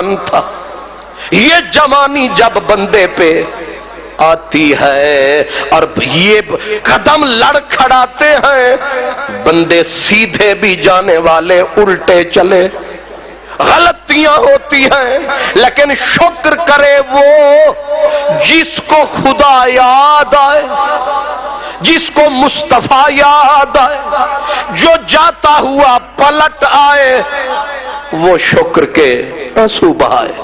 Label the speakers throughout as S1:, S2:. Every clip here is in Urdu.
S1: جوان تھا. یہ جوانی جب بندے پہ آتی ہے اور یہ قدم لڑکھڑاتے ہیں، بندے سیدھے بھی جانے والے الٹے چلے، غلطیاں ہوتی ہیں، لیکن شکر کرے وہ جس کو خدا یاد آئے، جس کو مصطفیٰ یاد آئے، جو جاتا ہوا پلٹ آئے، وہ شکر کے آنسو بہائے.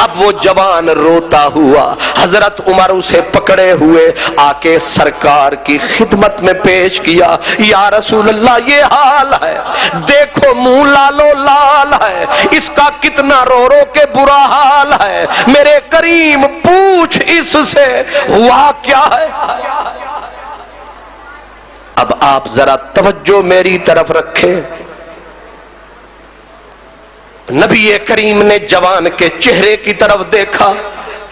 S1: اب وہ جوان روتا ہوا حضرت عمر اسے پکڑے ہوئے آ کے سرکار کی خدمت میں پیش کیا. یا رسول اللہ یہ حال ہے، دیکھو منہ لالو لال ہے، اس کا کتنا رو رو کے برا حال ہے، میرے کریم پوچھ اس سے ہوا کیا ہے. اب آپ ذرا توجہ میری طرف رکھیں. نبی کریم نے جوان کے چہرے کی طرف دیکھا،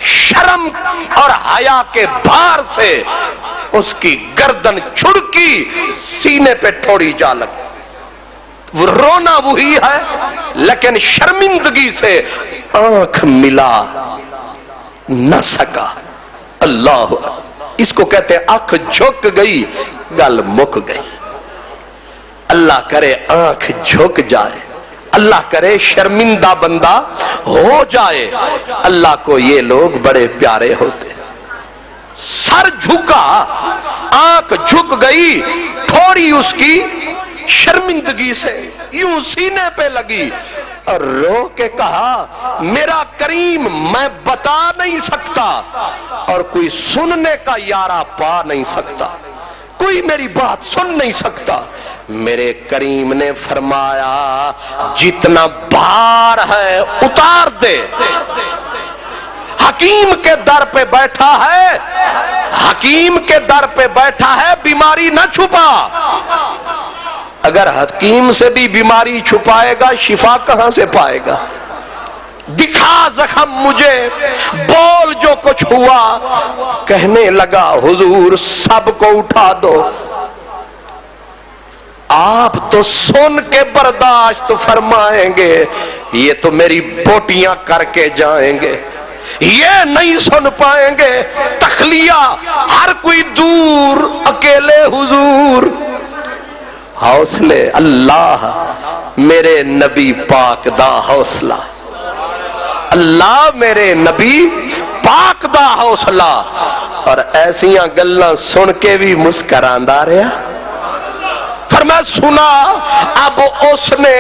S1: شرم اور حیا کے بھار سے اس کی گردن چھڑکی، سینے پہ تھوڑی جا لگی. وہ رونا وہی ہے لیکن شرمندگی سے آنکھ ملا نہ سکا. اللہ، اس کو کہتے آنکھ جھک گئی گل مک گئی. اللہ کرے آنکھ جھک جائے، اللہ کرے شرمندہ بندہ ہو جائے. اللہ کو یہ لوگ بڑے پیارے ہوتے. سر جھکا، آنکھ جھک گئی، تھوڑی اس کی شرمندگی سے یوں سینے پہ لگی اور رو کے کہا میرا کریم میں بتا نہیں سکتا اور کوئی سننے کا یارہ پا نہیں سکتا، کوئی میری بات سن نہیں سکتا. میرے کریم نے فرمایا جتنا بھار ہے اتار دے. حکیم کے در پہ بیٹھا ہے، حکیم کے در پہ بیٹھا ہے، بیماری نہ چھپا. اگر حکیم سے بھی بیماری چھپائے گا شفا کہاں سے پائے گا؟ دکھا زخم مجھے، بول جو کچھ ہوا. کہنے لگا حضور سب کو اٹھا دو، آپ تو سن کے برداشت فرمائیں گے، یہ تو میری بوٹیاں کر کے جائیں گے، یہ نہیں سن پائیں گے. تخلیہ ہر کوئی دور، اکیلے حضور. حوصلے اللہ میرے نبی پاک دا حوصلہ، اللہ میرے نبی پاک دا حوصلہ. اور ایسیاں گلاں سن کے بھی مسکراندا رہا. پھر میں سنا اب اس نے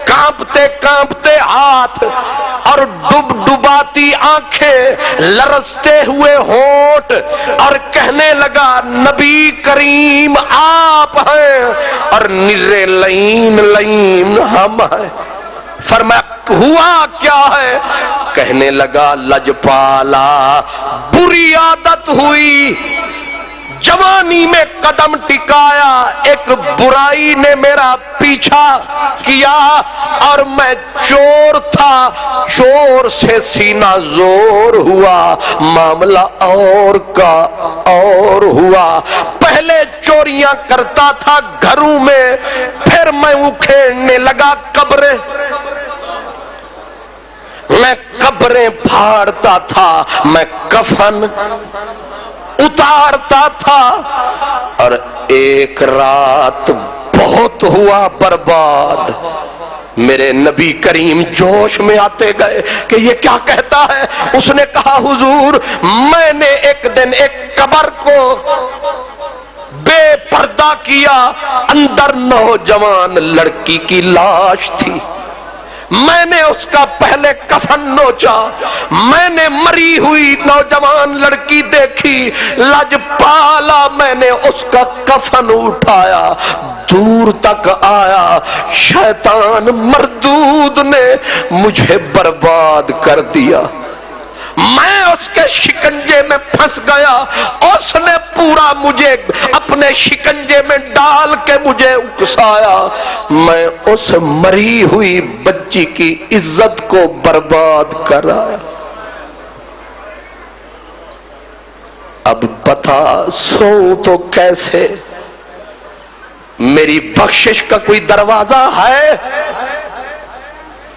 S1: کانپتے کانپتے ہاتھ اور ڈب ڈباتی آنکھیں، لرزتے ہوئے ہونٹ، اور کہنے لگا نبی کریم آپ ہیں اور نرے لئیم لئیم ہم ہیں. فرمایا ہوا کیا ہے؟ کہنے لگا لجپالا بری عادت ہوئی، جوانی میں قدم ٹکایا، ایک برائی نے میرا پیچھا کیا اور میں چور تھا، چور سے سینہ زور ہوا، معاملہ اور کا اور ہوا. پہلے چوریاں کرتا تھا گھروں میں، پھر میں اکھیڑنے لگا قبریں، میں قبریں پھاڑتا تھا، میں کفن اتارتا تھا. اور ایک رات بہت ہوا برباد. میرے نبی کریم جوش میں آتے گئے کہ یہ کیا کہتا ہے. اس نے کہا حضور میں نے ایک دن ایک قبر کو بے پردہ کیا، اندر نوجوان لڑکی کی لاش تھی، میں نے اس کا پہلے کفن نوچا، میں نے مری ہوئی نوجوان لڑکی دیکھی، لجپالا میں نے اس کا کفن اٹھایا، دور تک آیا، شیطان مردود نے مجھے برباد کر دیا. میں اس کے شکنجے میں پھنس گیا، اس نے پورا مجھے اپنے شکنجے میں ڈال کے مجھے اکسایا، میں اس مری ہوئی بچی کی عزت کو برباد کرایا. اب بتا سو تو کیسے؟ میری بخشش کا کوئی دروازہ ہے؟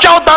S1: 14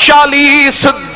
S1: 40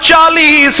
S1: 40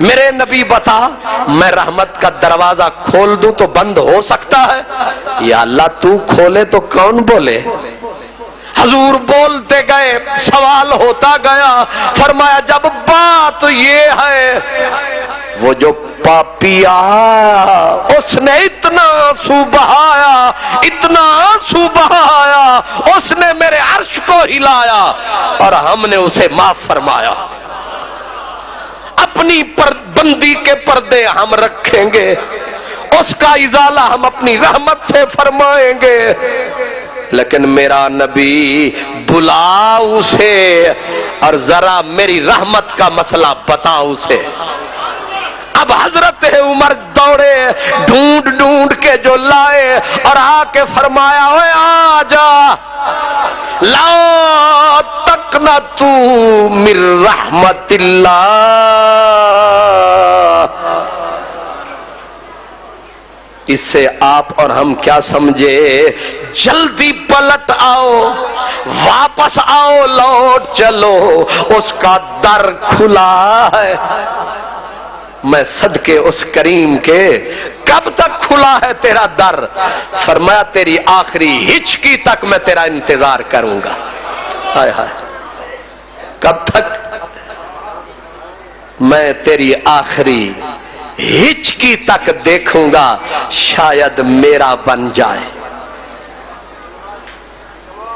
S1: میرے نبی بتا میں رحمت کا دروازہ کھول دوں تو بند ہو سکتا ہے؟ یا اللہ تو کھولے تو کون بولے؟ حضور بولتے گئے، سوال ہوتا گیا، فرمایا جب بات یہ ہے وہ جو پاپی آیا اس نے اتنا آنسو بہایا، اتنا آنسو بہایا، اس نے میرے عرش کو ہلایا اور ہم نے اسے معاف فرمایا۔ اپنی بندی کے پردے ہم رکھیں گے، اس کا ازالہ ہم اپنی رحمت سے فرمائیں گے، لیکن میرا نبی بلا اسے اور ذرا میری رحمت کا مسئلہ بتا اسے۔ اب حضرت عمر دوڑے، ڈھونڈ ڈھونڈ کے جو لائے اور آ کے فرمایا اوے آ جا، لا تقنطوا من رحمت اللہ، اس سے آپ اور ہم کیا سمجھے؟ جلدی پلٹ آؤ، واپس آؤ، لوٹ چلو، اس کا در کھلا ہے۔ میں صدقے اس کریم کے، کب تک کھلا ہے تیرا در؟ فرمایا تیری آخری ہچکی تک میں تیرا انتظار کروں گا۔ ہائے ہائے، کب تک؟ میں تیری آخری ہچکی تک دیکھوں گا، شاید میرا بن جائے۔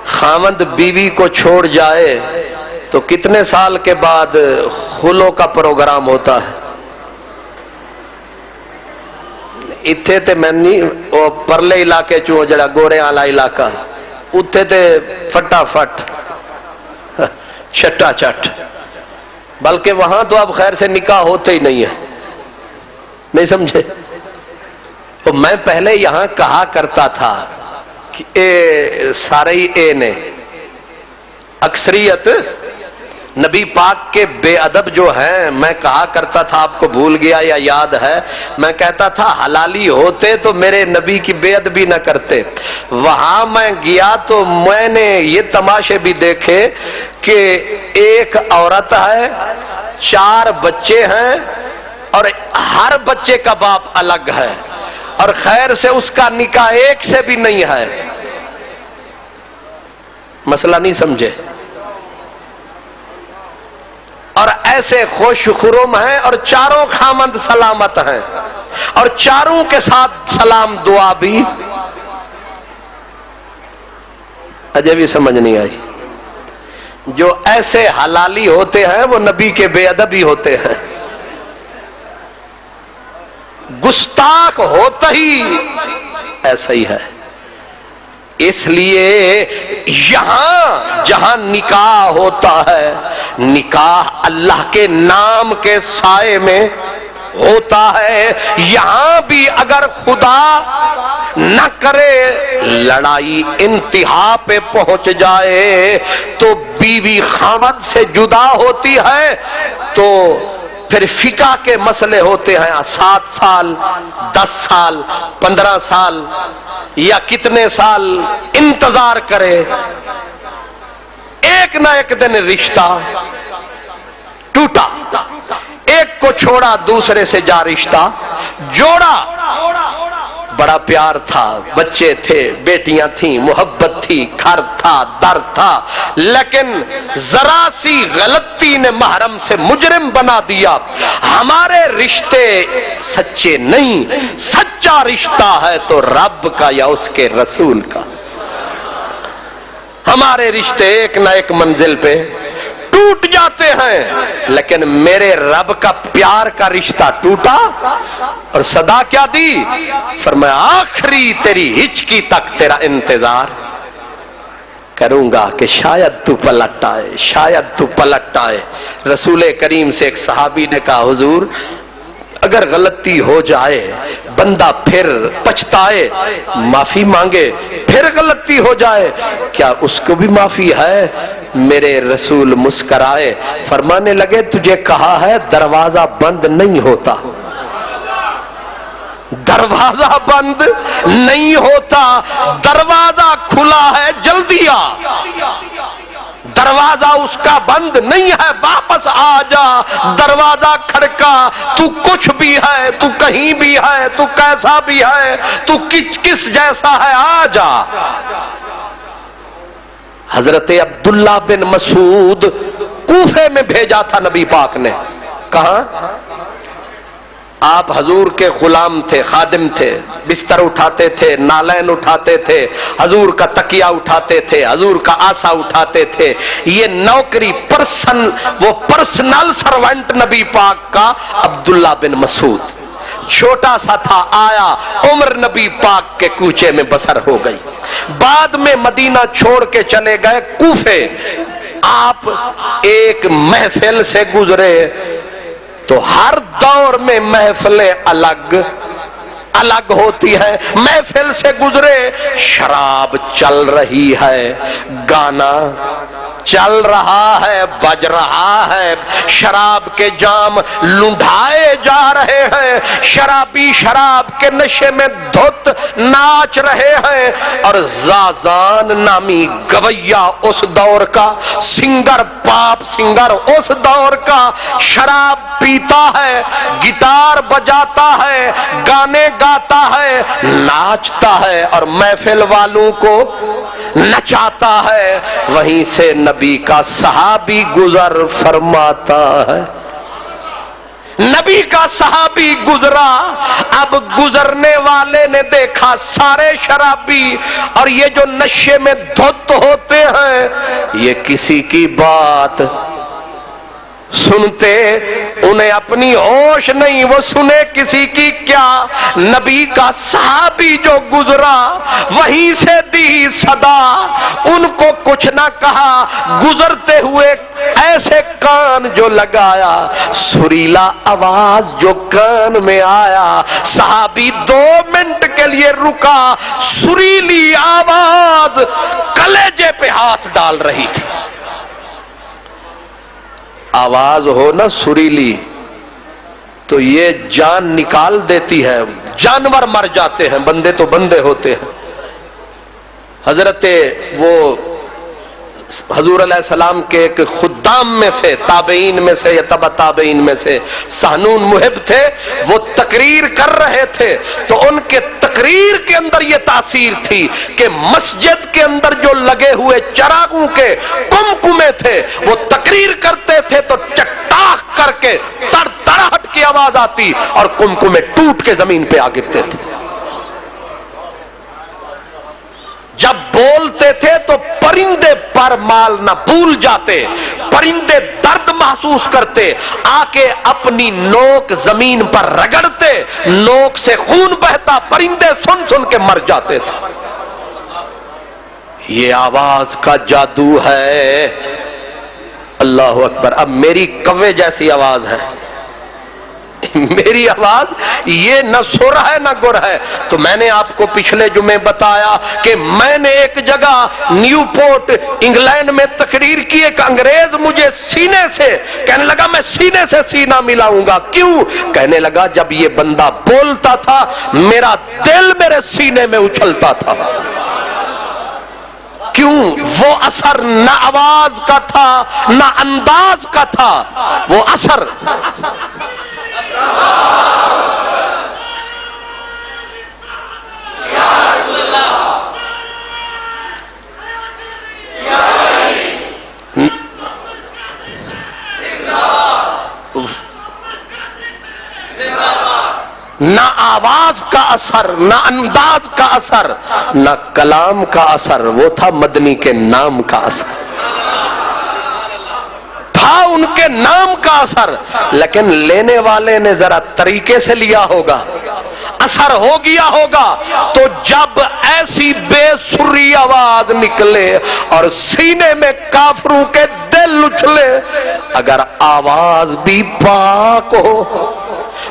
S1: خاوند بیوی کو چھوڑ جائے تو کتنے سال کے بعد خلو کا پروگرام ہوتا ہے؟ اتھے تے میں نہیں، وہ پرلے علاقے چو جڑا گورے والا علاقہ، اتھے تے فٹا فٹ چھٹا چٹ، بلکہ وہاں تو اب خیر سے نکاح ہوتے ہی نہیں ہے، نہیں سمجھے؟ تو میں پہلے یہاں کہا کرتا تھا کہ اے سارے ہی اے نے، اکثریت نبی پاک کے بے ادب جو ہیں، میں کہا کرتا تھا، آپ کو بھول گیا یا یاد ہے؟ میں کہتا تھا حلالی ہوتے تو میرے نبی کی بے ادبی نہ کرتے۔ وہاں میں گیا تو میں نے یہ تماشے بھی دیکھے کہ ایک عورت ہے، 4 بچے ہیں اور ہر بچے کا باپ الگ ہے، اور خیر سے اس کا نکاح ایک سے بھی نہیں ہے۔ مسئلہ نہیں سمجھے؟ اور ایسے خوش خرم ہیں اور 4 خامند سلامت ہیں، اور 4 کے ساتھ سلام دعا بھی۔ اجے بھی سمجھ نہیں آئی؟ جو ایسے حلالی ہوتے ہیں وہ نبی کے بے ادب ہی ہوتے ہیں، گستاخ ہوتا ہی ایسا ہی ہے۔ اس لیے یہاں جہاں نکاح ہوتا ہے، نکاح اللہ کے نام کے سائے میں ہوتا ہے۔ یہاں بھی اگر خدا نہ کرے لڑائی انتہا پہ پہنچ جائے تو بیوی خاوند سے جدا ہوتی ہے تو پھر فقہ کے مسئلے ہوتے ہیں، 7 سال 10 سال 15 سال یا کتنے سال انتظار کرے، ایک نہ ایک دن رشتہ ٹوٹا، ایک کو چھوڑا دوسرے سے جا رشتہ جوڑا، بڑا پیار تھا، بچے تھے، بیٹیاں تھیں، محبت تھی، گھر تھا، در تھا، لیکن ذرا سی غلطی نے محرم سے مجرم بنا دیا۔ ہمارے رشتے سچے نہیں، سچا رشتہ ہے تو رب کا یا اس کے رسول کا۔ ہمارے رشتے ایک نہ ایک منزل پہ ٹوٹ جاتے ہیں، لیکن میرے رب کا پیار کا رشتہ ٹوٹا، اور صدا کیا دی؟ فرمایا آخری تیری ہچکی تک تیرا انتظار کروں گا کہ شاید تو پلٹ آئے، شاید تو پلٹ آئے۔ رسول کریم سے ایک صحابی نے کہا حضور اگر غلطی ہو جائے بندہ پھر پچھتائے، معافی مانگے، پھر غلطی ہو جائے، کیا اس کو بھی معافی ہے؟ میرے رسول مسکرائے، فرمانے لگے تجھے کہا ہے دروازہ بند نہیں ہوتا، دروازہ بند نہیں ہوتا، دروازہ کھلا ہے، جلدی آ، دروازہ اس کا بند نہیں ہے، واپس آ جا، دروازہ کھڑکا، تو کچھ بھی ہے، تو کہیں بھی ہے، تو کیسا بھی ہے، تو کس جیسا ہے، آ جا۔ حضرت عبداللہ بن مسعود کوفے میں بھیجا تھا نبی پاک نے۔ کہاں؟ آپ حضور کے غلام تھے، خادم تھے، بستر اٹھاتے تھے، نالین اٹھاتے تھے، حضور کا تکیہ اٹھاتے تھے، حضور کا آسا اٹھاتے تھے۔ یہ نوکری وہ پرسنل سرونٹ نبی پاک کا عبداللہ بن مسعود چھوٹا سا تھا، آیا، عمر نبی پاک کے کوچے میں بسر ہو گئی۔ بعد میں مدینہ چھوڑ کے چلے گئے کوفے۔ آپ ایک محفل سے گزرے تو ہر دور میں محفلیں الگ الگ ہوتی ہے۔ محفل سے گزرے، شراب چل رہی ہے، گانا چل رہا ہے، بج رہا ہے، شراب کے جام لنڈھائے جا رہے ہیں، شرابی شراب کے نشے میں دھت ناچ رہے ہیں، اور زازان نامی گویا اس دور کا، سنگر پاپ سنگر اس دور کا شراب پیتا ہے، گٹار بجاتا ہے، گانے گاتا ہے، ناچتا ہے اور محفل والوں کو نچاتا ہے۔ وہیں سے نبی کا صحابی گزر فرماتا ہے، نبی کا صحابی گزرا، اب گزرنے والے نے دیکھا سارے شرابی اور یہ جو نشے میں دھت ہوتے ہیں، یہ کسی کی بات سنتے انہیں اپنی ہوش نہیں، وہ سنے کسی کی کیا۔ نبی کا صحابی جو گزرا وہیں سے دی صدا، ان کو کچھ نہ کہا، گزرتے ہوئے ایسے کان جو لگایا، سریلا آواز جو کان میں آیا، صحابی 2 منٹ کے لیے رکا، سریلی آواز کلیجے پہ ہاتھ ڈال رہی تھی۔ آواز ہو نا سریلی تو یہ جان نکال دیتی ہے، جانور مر جاتے ہیں، بندے تو بندے ہوتے ہیں۔ حضرت وہ حضور علیہ السلام کے ایک خدام میں سے، تابعین میں سے یا تبع تابعین میں سے سہنون محب تھے، وہ تقریر کر رہے تھے تو ان کے تقریر کے اندر یہ تاثیر تھی کہ مسجد کے اندر جو لگے ہوئے چراغوں کے کمکمے تھے، وہ تقریر کرتے تھے تو چٹاخ کر کے تڑتڑاہٹ کی آواز آتی اور کمکمے ٹوٹ کے زمین پہ آ گرتے تھے۔ جب بولتے تھے تو پرندے پر مال نہ بھول جاتے، پرندے درد محسوس کرتے، آ کے اپنی نوک زمین پر رگڑتے، نوک سے خون بہتا، پرندے سن سن کے مر جاتے تھے۔ یہ آواز کا جادو ہے۔ اللہ اکبر۔ اب میری کوے جیسی آواز ہے، میری آواز یہ نہ سر ہے نہ گر ہے۔ تو میں نے آپ کو پچھلے جمعے بتایا کہ میں نے ایک جگہ نیو پورٹ انگلینڈ میں تقریر کی، ایک انگریز مجھے سینے سے کہنے لگا میں سینے سے سینہ ملاؤں گا۔ کیوں؟ کہنے لگا جب یہ بندہ بولتا تھا میرا دل میرے سینے میں اچھلتا تھا۔ کیوں؟ وہ اثر نہ آواز کا تھا نہ انداز کا تھا، وہ اثر نہ آواز کا اثر، نہ انداز کا اثر، نہ کلام کا اثر، وہ تھا مدنی کے نام کا اثر، تھا ان کے نام کا اثر۔ لیکن لینے والے نے ذرا طریقے سے لیا ہوگا، اثر ہو گیا ہوگا۔ تو جب ایسی بے سری آواز نکلے اور سینے میں کافروں کے دل اچھلے، اگر آواز بھی پاک ہو،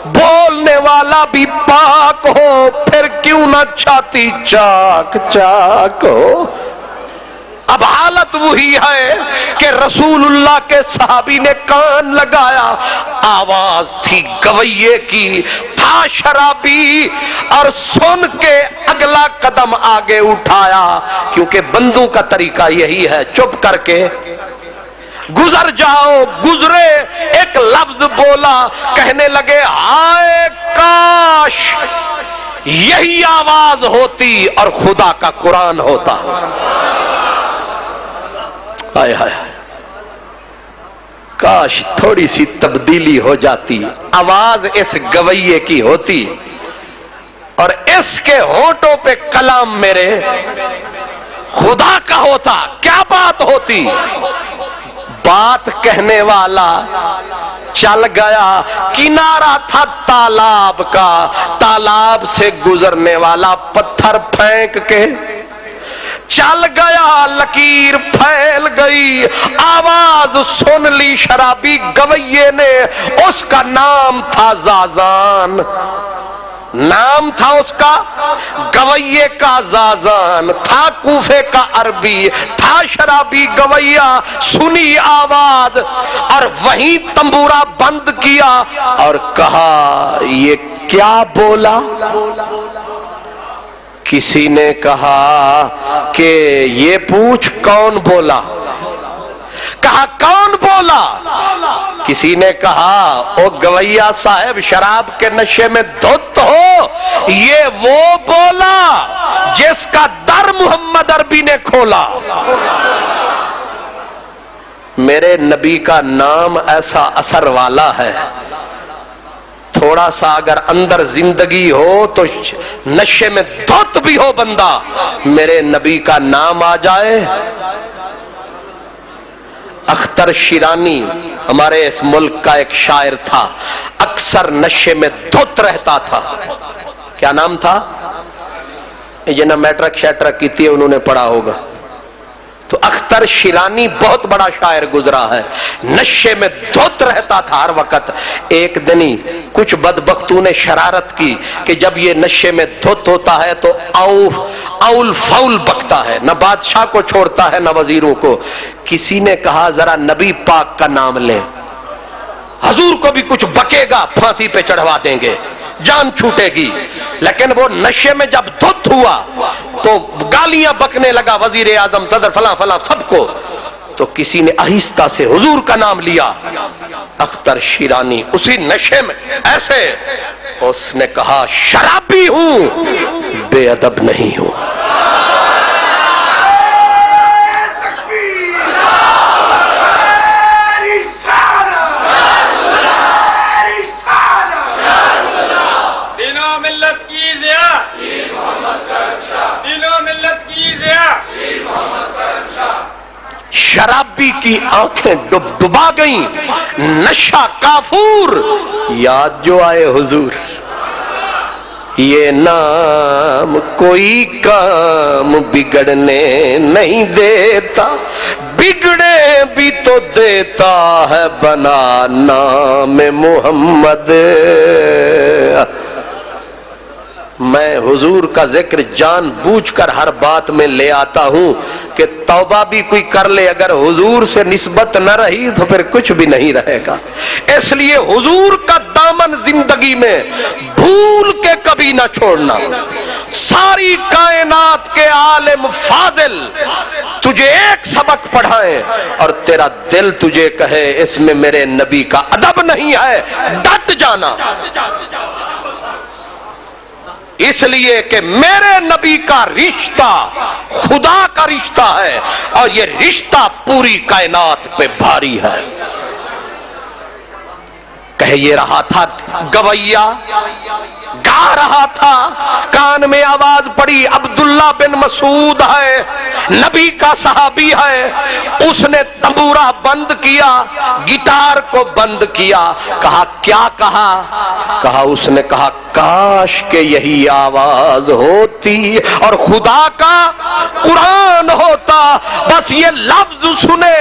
S1: بولنے والا بھی پاک ہو، پھر کیوں نہ چھاتی چاک چاک ہو؟ اب حالت وہی ہے کہ رسول اللہ کے صحابی نے کان لگایا، آواز تھی گویے کی، تھا شرابی، اور سن کے اگلا قدم آگے اٹھایا، کیونکہ بندوں کا طریقہ یہی ہے، چپ کر کے گزر جاؤ، گزرے، ایک لفظ بولا، کہنے لگے ہائے کاش یہی آواز ہوتی اور خدا کا قرآن ہوتا۔ ہائے ہائے، کاش تھوڑی سی تبدیلی ہو جاتی، آواز اس گویے کی ہوتی اور اس کے ہونٹوں پہ کلام میرے خدا کا ہوتا، کیا بات ہوتی؟ بات کہنے والا چل گیا، کنارہ تھا تالاب کا، تالاب سے گزرنے والا پتھر پھینک کے چل گیا، لکیر پھیل گئی، آواز سن لی شرابی گویے نے، اس کا نام تھا زازان، نام تھا اس کا گویے کا زازان، تھا کوفے کا عربی، تھا شرابی گویا، سنی آواز اور وہیں تنبورہ بند کیا اور کہا یہ کیا بولا؟ کسی نے کہا کہ یہ پوچھ کون بولا؟ کہا کون بولا؟ کسی نے کہا او گویا صاحب شراب کے نشے میں دھت ہو، یہ وہ بولا جس کا در محمد عربی نے کھولا۔ میرے نبی کا نام ایسا اثر والا ہے، تھوڑا سا اگر اندر زندگی ہو تو نشے میں دھت بھی ہو بندہ، میرے نبی کا نام آ جائے۔ اختر شیرانی ہمارے اس ملک کا ایک شاعر تھا، اکثر نشے میں دھت رہتا تھا، کیا نام تھا؟ یہ نہ میٹرک شیٹرک کی تھی، انہوں نے پڑھا ہوگا۔ تو اختر شیرانی بہت بڑا شاعر گزرا ہے، نشے میں دھت رہتا تھا ہر وقت۔ ایک دنی کچھ بدبختوں نے شرارت کی کہ جب یہ نشے میں دھت ہوتا ہے تو اول فول بکتا ہے، نہ بادشاہ کو چھوڑتا ہے نہ وزیروں کو۔ کسی نے کہا ذرا نبی پاک کا نام لیں، حضور کو بھی کچھ بکے گا، پھانسی پہ چڑھوا دیں گے، جان چھوٹے گی۔ لیکن وہ نشے میں جب دھت ہوا تو گالیاں بکنے لگا، وزیر اعظم، صدر، فلاں فلاں سب کو۔ تو کسی نے آہستہ سے حضور کا نام لیا، اختر شیرانی اسی نشے میں ایسے، اس نے کہا شرابی ہوں، بے ادب نہیں ہوں۔ شرابی کی آنکھیں ڈبا گئیں، نشہ کافور، یاد جو آئے حضور، یہ نام کوئی کام بگڑنے نہیں دیتا، بگڑے بھی تو دیتا ہے بنا نام محمد۔ میں حضور کا ذکر جان بوجھ کر ہر بات میں لے آتا ہوں کہ توبہ بھی کوئی کر لے، اگر حضور سے نسبت نہ رہی تو پھر کچھ بھی نہیں رہے گا۔ اس لیے حضور کا دامن زندگی میں بھول کے کبھی نہ چھوڑنا۔ ساری کائنات کے عالم فاضل تجھے ایک سبق پڑھائیں اور تیرا دل تجھے کہے اس میں میرے نبی کا ادب نہیں ہے، ڈٹ جانا۔ اس لیے کہ میرے نبی کا رشتہ خدا کا رشتہ ہے اور یہ رشتہ پوری کائنات پہ بھاری ہے۔ کہہ یہ رہا تھا گویا، گا رہا تھا، کان میں آواز پڑی، عبداللہ بن مسعود ہے، نبی کا صحابی ہے، اس نے تنبورہ بند کیا، گٹار کو بند کیا، کہا کیا کہا؟ کہا اس نے کہا کاش کہ یہی آواز ہوتی اور خدا کا قرآن ہوتا۔ بس یہ لفظ سنے،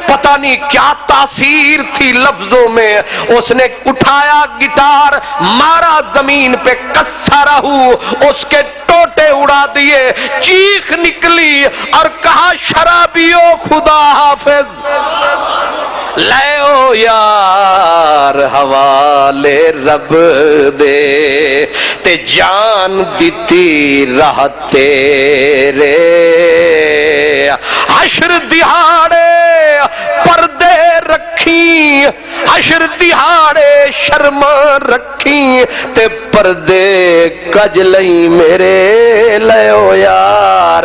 S1: پتہ نہیں کیا تاثیر تھی لفظوں میں، اس نے اٹھایا گٹار، مارا زمین پہ، کسرہو، اس کے ٹوٹے اڑا دیے، چیخ نکلی اور کہا شرابیو خدا حافظ، لے او یار حوالے رب دے تے جان دیتی راہ تیرے، حشر دہاڑے پردے رکھی، حشر دہاڑے شرما رکھی تے پردے کج لئی میرے، لے او یار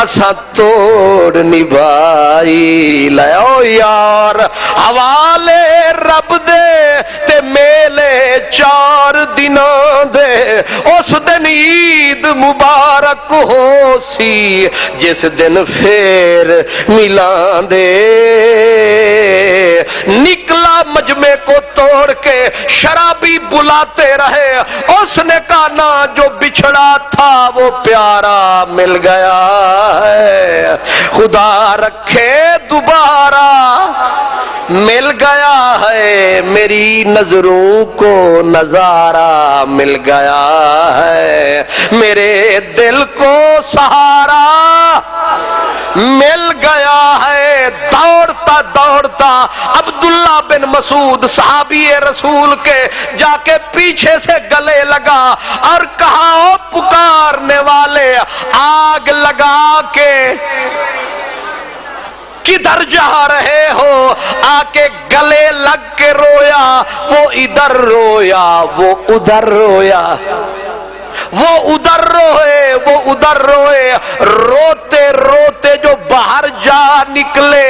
S1: اساں توڑ نبھائی، لے او یار حوالے رب دے تے میلے 4 دنوں دے، اس دن عید مبارک ہو سی جس دن پھر ملان دے، نکلا مجمع کو توڑ کے شرابی بلاتے رہے، اس نے کہا نا جو بچھڑا تھا وہ پیارا مل گیا ہے، خدا رکھے دوبارہ مل گیا ہے، میری نظروں کو نظارہ مل گیا ہے، میرے دل کو سہارا مل گیا ہے، دوڑتا دوڑتا عبداللہ بن مسعود صحابی رسول کے جا کے پیچھے سے گلے لگا اور کہا او پکارنے والے، آگ لگا کے کدھر جا رہے ہو؟ آ کے گلے لگ کے رویا، وہ ادھر رویا وہ ادھر رویا، وہ ادھر روئے وہ ادھر روئے، روتے روتے جو باہر جا نکلے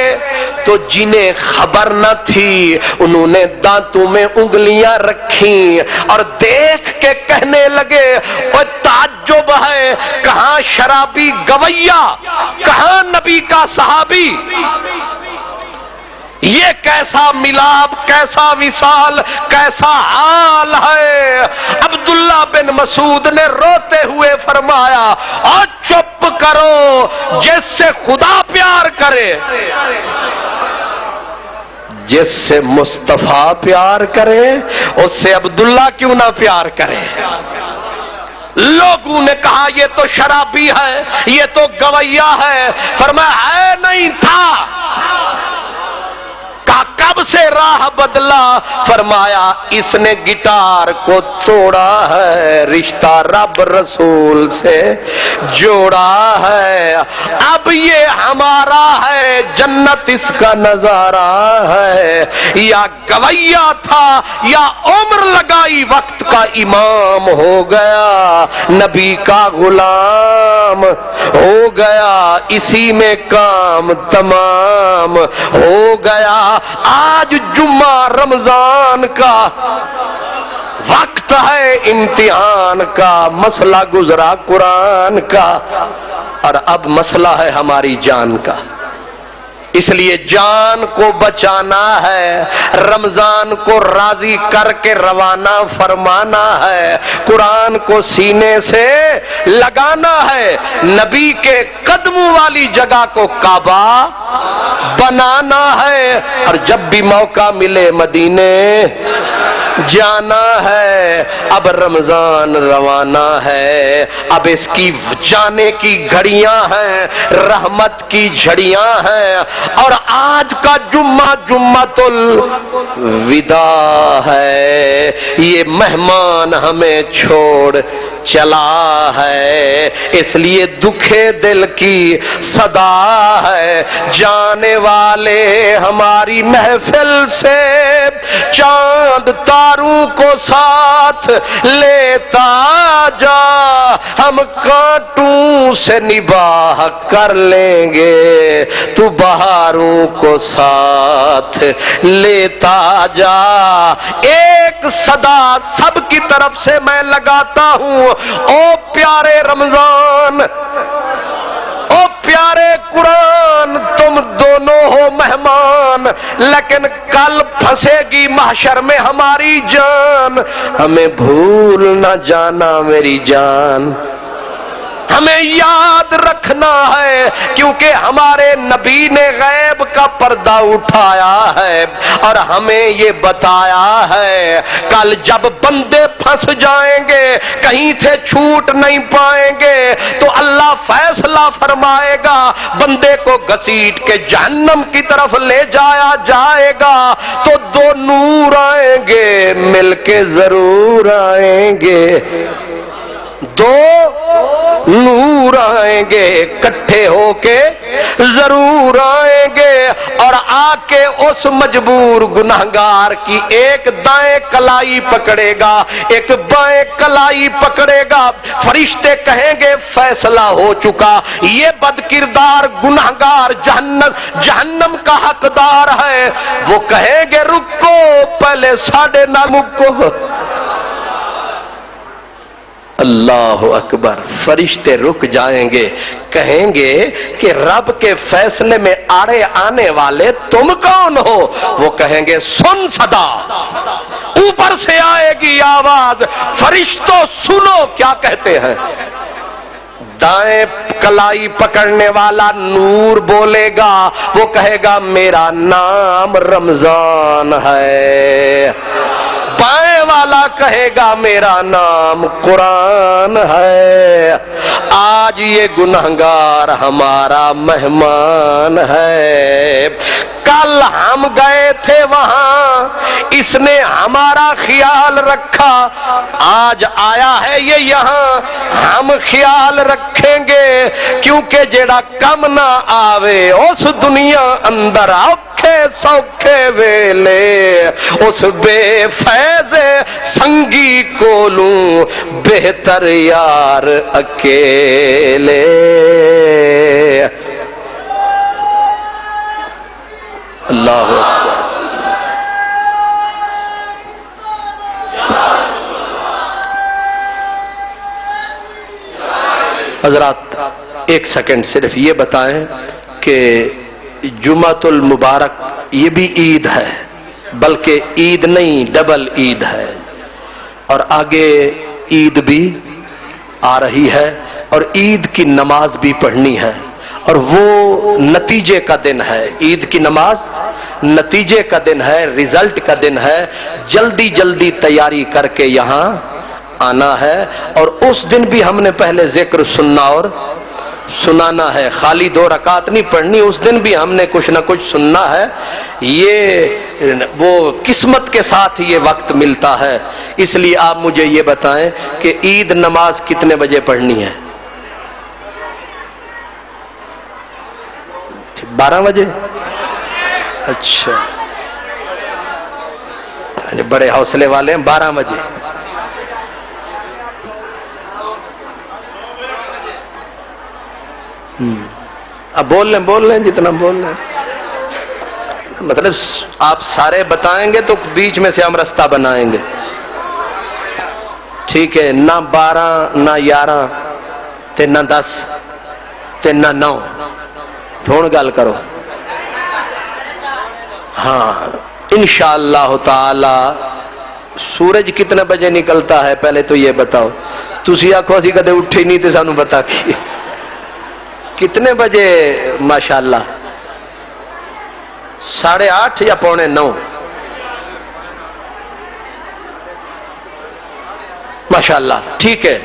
S1: تو جنہیں خبر نہ تھی انہوں نے دانتوں میں انگلیاں رکھیں اور دیکھ کے کہنے لگے اوہ تعجب ہے، کہاں شرابی گویا، کہاں نبی کا صحابی، یہ کیسا ملاب، کیسا وصال، کیسا حال ہے۔ عبداللہ بن مسعود نے روتے ہوئے فرمایا اور چپ کرو، جس سے خدا پیار کرے، جس سے مصطفیٰ پیار کرے، اس سے عبداللہ کیوں نہ پیار کرے؟ لوگوں نے کہا یہ تو شرابی ہے، یہ تو گویا ہے، فرمایا ہے نہیں تھا، کب سے راہ بدلا، فرمایا اس نے گٹار کو توڑا ہے، رشتہ رب رسول سے جوڑا ہے، اب یہ ہمارا ہے، جنت اس کا نظارہ ہے، یا گویا تھا یا عمر لگائی وقت کا امام ہو گیا، نبی کا غلام ہو گیا، اسی میں کام تمام ہو گیا، آج جمعہ رمضان کا وقت ہے، امتحان کا مسئلہ گزرا قرآن کا، اور اب مسئلہ ہے ہماری جان کا، اس لیے جان کو بچانا ہے، رمضان کو راضی کر کے روانہ فرمانا ہے، قرآن کو سینے سے لگانا ہے، نبی کے قدموں والی جگہ کو کعبہ بنانا ہے، اور جب بھی موقع ملے مدینے جانا ہے۔ اب رمضان روانہ ہے، اب اس کی جانے کی گھڑیاں ہیں، رحمت کی جھڑیاں ہیں، اور آج کا جمعہ جمعۃ الوداع ہے، یہ مہمان ہمیں چھوڑ چلا ہے، اس لیے دکھے دل کی صدا ہے، جانے والے ہماری محفل سے چاند تاروں کو ساتھ لیتا جا، ہم کانٹوں سے نباہ کر لیں گے، تو بہاروں کو ساتھ لیتا جا۔ ایک صدا سب کی طرف سے میں لگاتا ہوں، او پیارے رمضان، او پیارے قرآن، تم دونوں ہو مہمان، لیکن کل پھنسے گی محشر میں ہماری جان، ہمیں بھول نہ جانا میری جان، ہمیں یاد رکھنا ہے، کیونکہ ہمارے نبی نے غیب کا پردہ اٹھایا ہے اور ہمیں یہ بتایا ہے کل جب بندے پھنس جائیں گے، کہیں سے چھوٹ نہیں پائیں گے، تو اللہ فیصلہ فرمائے گا، بندے کو گھسیٹ کے جہنم کی طرف لے جایا جائے گا، تو دو نور آئیں گے، مل کے ضرور آئیں گے، دو نور آئیں گے، اکٹھے ہو کے ضرور آئیں گے، اور آ کے اس مجبور گناہگار کی ایک دائیں کلائی پکڑے گا، ایک بائیں کلائی پکڑے گا، فرشتے کہیں گے فیصلہ ہو چکا، یہ بد کردار گناہگار جہنم کا حقدار ہے، وہ کہیں گے رکو پہلے ساڑھے نہ مکو، اللہ اکبر، فرشتے رک جائیں گے، کہیں گے کہ رب کے فیصلے میں آڑے آنے والے تم کون ہو؟ وہ کہیں گے سن صدا، اوپر سے آئے گی آواز، فرشتوں سنو کیا کہتے ہیں، دائیں کلائی پکڑنے والا نور بولے گا، وہ کہے گا میرا نام رمضان ہے، بائیں والا کہے گا میرا نام قرآن ہے، آج یہ گنہگار ہمارا مہمان ہے، کل ہم گئے تھے وہاں، اس نے ہمارا خیال رکھا، آج آیا ہے یہ یہاں، ہم خیال رکھیں گے، کیونکہ جیڑا کم نہ آوے اس دنیا اندر اوکھے سوکھے ویلے، اس بے فیض سنگی کو لوں بہتر یار اکیلے، اللہ اکبر۔ حضرات ایک سیکنڈ صرف یہ بتائیں کہ جمعۃ المبارک یہ بھی عید ہے، بلکہ عید نہیں ڈبل عید ہے، اور آگے عید بھی آ رہی ہے، اور عید کی نماز بھی پڑھنی ہے، اور وہ نتیجے کا دن ہے، عید کی نماز نتیجے کا دن ہے، ریزلٹ کا دن ہے، جلدی جلدی تیاری کر کے یہاں آنا ہے، اور اس دن بھی ہم نے پہلے ذکر سننا اور سنانا ہے، خالی 2 رکعت نہیں پڑھنی، اس دن بھی ہم نے کچھ نہ کچھ سننا ہے، یہ وہ قسمت کے ساتھ یہ وقت ملتا ہے، اس لیے آپ مجھے یہ بتائیں کہ عید نماز کتنے بجے پڑھنی ہے؟ 12 بجے؟ اچھا، بڑے حوصلے والے ہیں، 12 بجے۔ اب بول لیں جتنا بول لیں، مطلب آپ سارے بتائیں گے تو بیچ میں سے ہم رستہ بنائیں گے، ٹھیک ہے؟ نہ 12 نہ 11 تے نہ 10 تے نہ 9، تھوڑ گل کرو، ہاں انشاءاللہ تعالی۔ سورج کتنے بجے نکلتا ہے پہلے تو یہ بتاؤ، تسی آکھو اسی کدے اٹھے نہیں تے سانو بتا کی کتنے بجے؟ ماشاءاللہ 8:30 یا 8:45؟ ماشاءاللہ، ٹھیک ہے،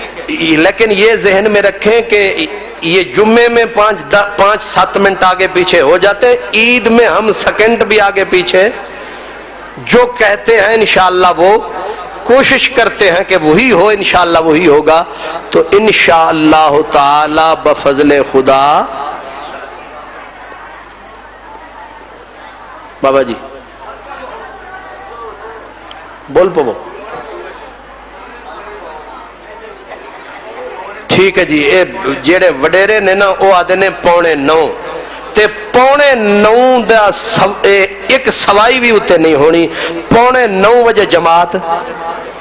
S1: لیکن یہ ذہن میں رکھیں کہ یہ جمعے میں 5-7 منٹ آگے پیچھے ہو جاتے، عید میں ہم سیکنڈ بھی آگے پیچھے جو کہتے ہیں انشاءاللہ وہ کوشش کرتے ہیں کہ وہی ہو، انشاءاللہ وہی ہوگا، تو انشاءاللہ تعالی بفضل خدا۔ بابا جی بول پو، ٹھیک ہے جی، جیڑے وڈیرے نے نا وہ آدھے نے 8:45 تے 8:45 دا ایک سوائی بھی اتنے نہیں ہونی، 8:45 بجے جماعت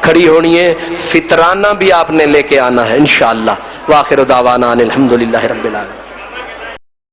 S1: کھڑی ہونی ہے، فطرانہ بھی آپ نے لے کے آنا ہے انشاءاللہ۔ وآخر دعوانا الحمدللہ رب العالمین۔